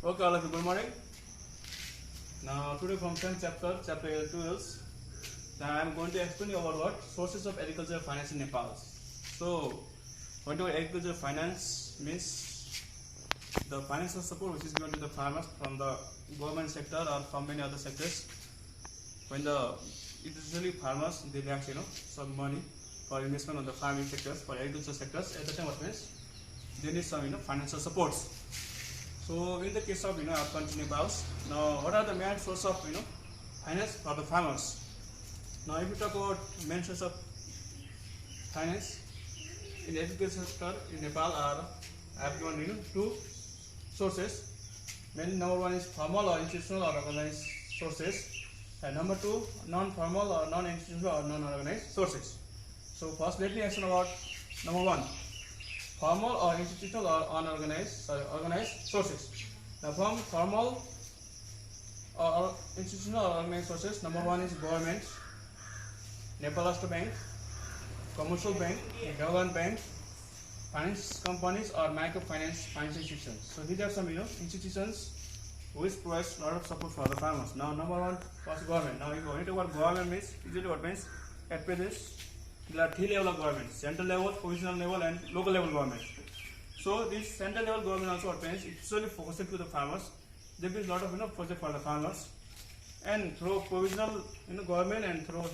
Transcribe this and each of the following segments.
Okay, all of you, good morning. Now, today from 10th chapter 12, I am going to explain you about what sources of agricultural finance in Nepal. So, whatever agricultural finance means the financial support which is given to the farmers from the government sector or from many other sectors. When usually farmers they lack some money for investment on the farming sectors, for agricultural sectors. At the time, what means they need some financial supports. So in the case of our country Nepal, now what are the main source of finance for the farmers? Now if you talk about main source of finance in agriculture sector in Nepal are I have given two sources. Main number one is formal or institutional or organized sources, and number two non-formal or non-institutional or non-organized sources. So first let me explain about number one. Formal or institutional or organized sources. Now from formal or institutional or organized sources, number one is government, Nepal Rastra Bank, commercial bank, development bank, finance companies or microfinance financial institutions. So these are some institutions which provide a lot of support for the farmers. Now number one was government. Now if we talk about government means usually what means at present there are three levels of government: central level, provisional level, and local level government. So this central level government also what means it's usually focused to the farmers. There is a lot of project for the farmers, and through provisional government and through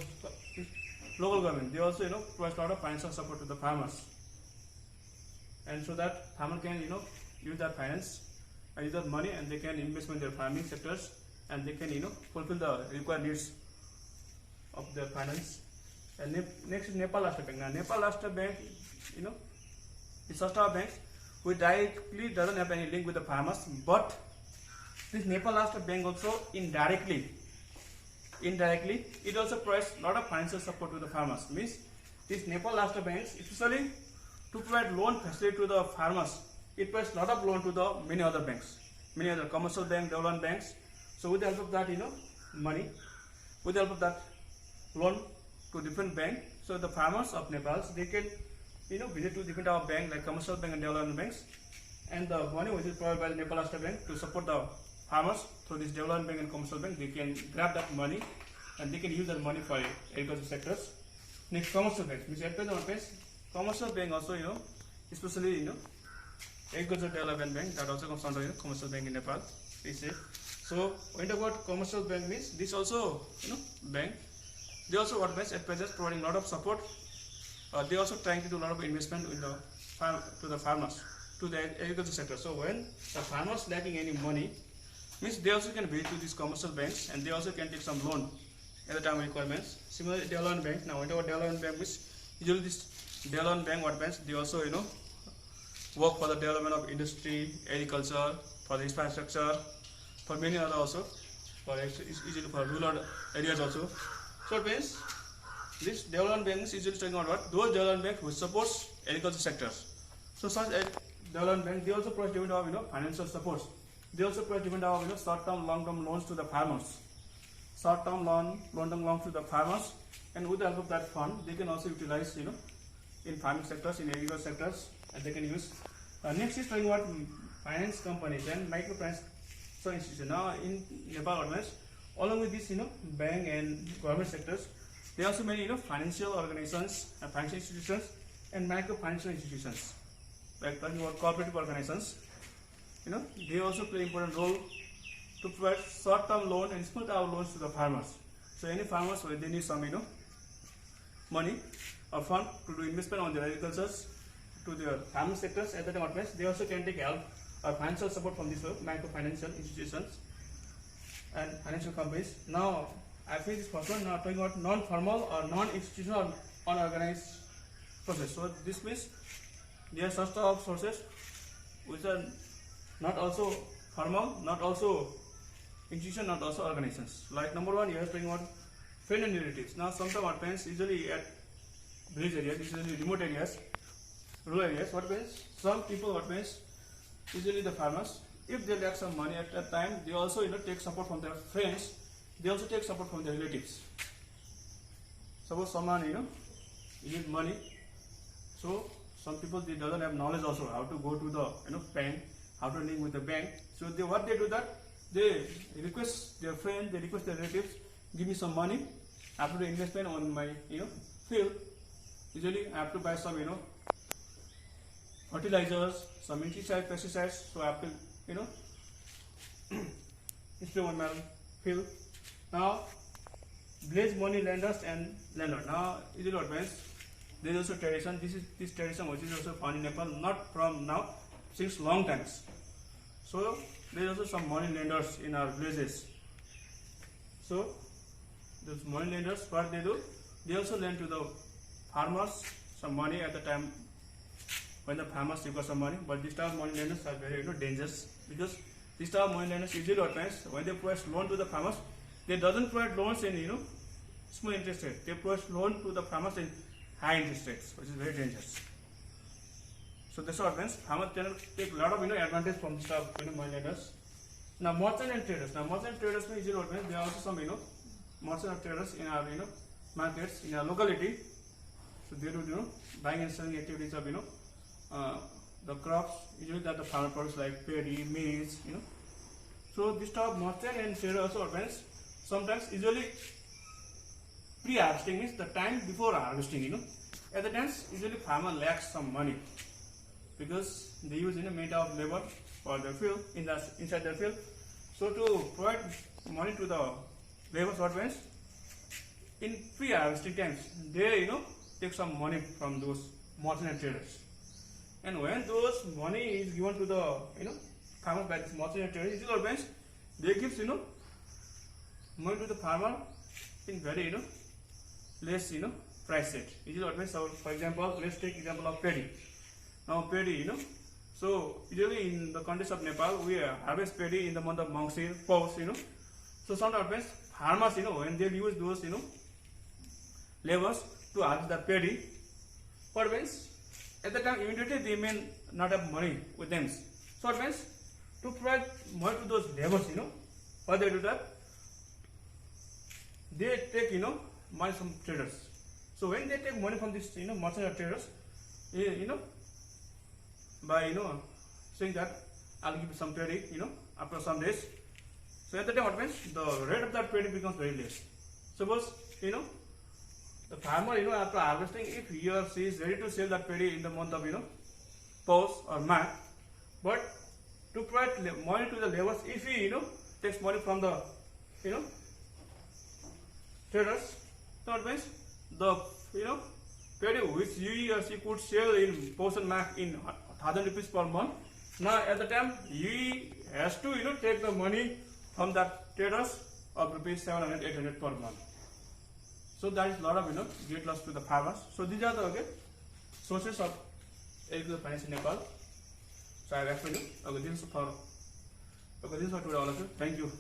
local government they also provide a lot of financial support to the farmers, and so that farmer can use that finance and use that money and they can invest in their farming sectors and they can fulfill the required needs of their finance. And next is Nepal Rastra Bank. Now Nepal Rastra Bank, it's a bank which directly doesn't have any link with the farmers, but this Nepal Rastra Bank also indirectly it also provides a lot of financial support to the farmers. Means this Nepal Rastra Bank especially to provide loan facility to the farmers, it provides a lot of loan to the many other banks, many other commercial bank, development banks. So with the help of that money, with the help of that loan to different bank, so the farmers of Nepal they can visit to different type of bank like commercial bank and development banks, and the money which is provided by the Nepal Rastra Bank to support the farmers through this development bank and commercial bank, they can grab that money and they can use that money for agricultural sectors. Next, commercial banks, which at present commercial bank also especially agricultural development bank that also comes under commercial bank in Nepal. So when you talk about commercial bank means this also bank. They also what means at present providing a lot of support. They also trying to do a lot of investment in the to the farmers, to the agriculture sector. So when the farmers lacking any money, means they also can visit to these commercial banks and they also can take some loan at the time of requirements. Similarly, development bank. Now, whenever development bank means usually this development bank what means they also work for the development of industry, agriculture, for the infrastructure, for many other also, for usually for rural areas also. So it means this development bank is usually talking about what? Those development banks which supports agriculture sectors. So such a development bank they also provide different type of financial supports. They also provide different type of short-term, long-term loans to the farmers. Short-term loan, long-term loans to the farmers, and with the help of that fund, they can also utilize in farming sectors, in agriculture sectors, and they can use. Next is talking about finance companies and microfinance institutions. Now in Nepal, along with this bank and government sectors, there are also many financial organizations and financial institutions and microfinancial institutions, like talking about cooperative organizations. They also play important role to provide short-term loan and small-term loans to the farmers. So any farmers when they need some money or fund to do investment on their agricultures to their farming sectors, at the time they also can take help or financial support from these microfinancial institutions and financial companies. Now I feel this first one. Now talking about non-formal or non-institutional or unorganized process. So this means there are such of sources which are not also formal, not also institution, not also organizations. Like number one, you are talking about friends and relatives. Now sometimes what means usually at village areas, usually remote areas, rural areas, what means some people what means usually the farmers, if they lack some money at that time, they also take support from their friends. They also take support from their relatives. Suppose someone need money, so some people they doesn't have knowledge also how to go to the bank how to link with the bank. So what they do that, they request their friends, they request their relatives, give me some money after the investment on my field. Usually I have to buy some fertilizers, some insecticides, pesticides. So I have to spray on my field. Now village money lenders and lender. Now usually what means there is also tradition. This tradition which is also found in Nepal, not from now, since long times. So there is also some money lenders in our villages. So those money lenders, what they do, they also lend to the farmers some money at the time when the farmers require some money. But this type of money lenders are very dangerous, because this type of money lenders usually what means when they provide loan to the farmers, they doesn't provide loans in small interest rate. They provide loan to the farmers in high interest rates, which is very dangerous. So this what means farmers can take a lot of advantage from this type of money lenders. Now merchant and traders. Now merchant traders means usually what means there are also some merchant and traders in our markets in our locality. So they do buying and selling activities of the crops usually that the farmer produce, like paddy, maize, So this type of merchant and trader also what means sometimes usually pre-harvesting means the time before harvesting. At the times usually farmer lacks some money because they use many type of labor for their field inside their field. So to provide money to the laborers, what means in pre-harvesting times they take some money from those merchant and traders. And when those money is given to the farmers by this merchant and traders, what means they gives money to the farmer in very less price set. This is what means. So for example, let's take example of paddy. Now paddy, so usually in the context of Nepal, we harvest paddy in the month of Mangsir, Pous, So sometimes farmers, when they use those, laborers to harvest the paddy, what means at the time immediately they may not have money with them. So what means to provide money to those laborers, what they do that, they take money from traders. So when they take money from this merchant or traders, by saying that I'll give you some paddy after some days. So at the time what means the rate of that paddy becomes very less. Suppose the farmer after harvesting, if he or she is ready to sell that paddy in the month of Pous or March, but to provide money to the laborers, if he takes money from the traders, so what means the paddy which he or she could sell in Pous and March in 1,000 rupees per month, now at the time he has to take the money from that traders of rupees 700, 800 per month. So that is a lot of great loss to the farmers. So these are the sources of agricultural finance in Nepal. So I have explained this is for today all of you. Thank you.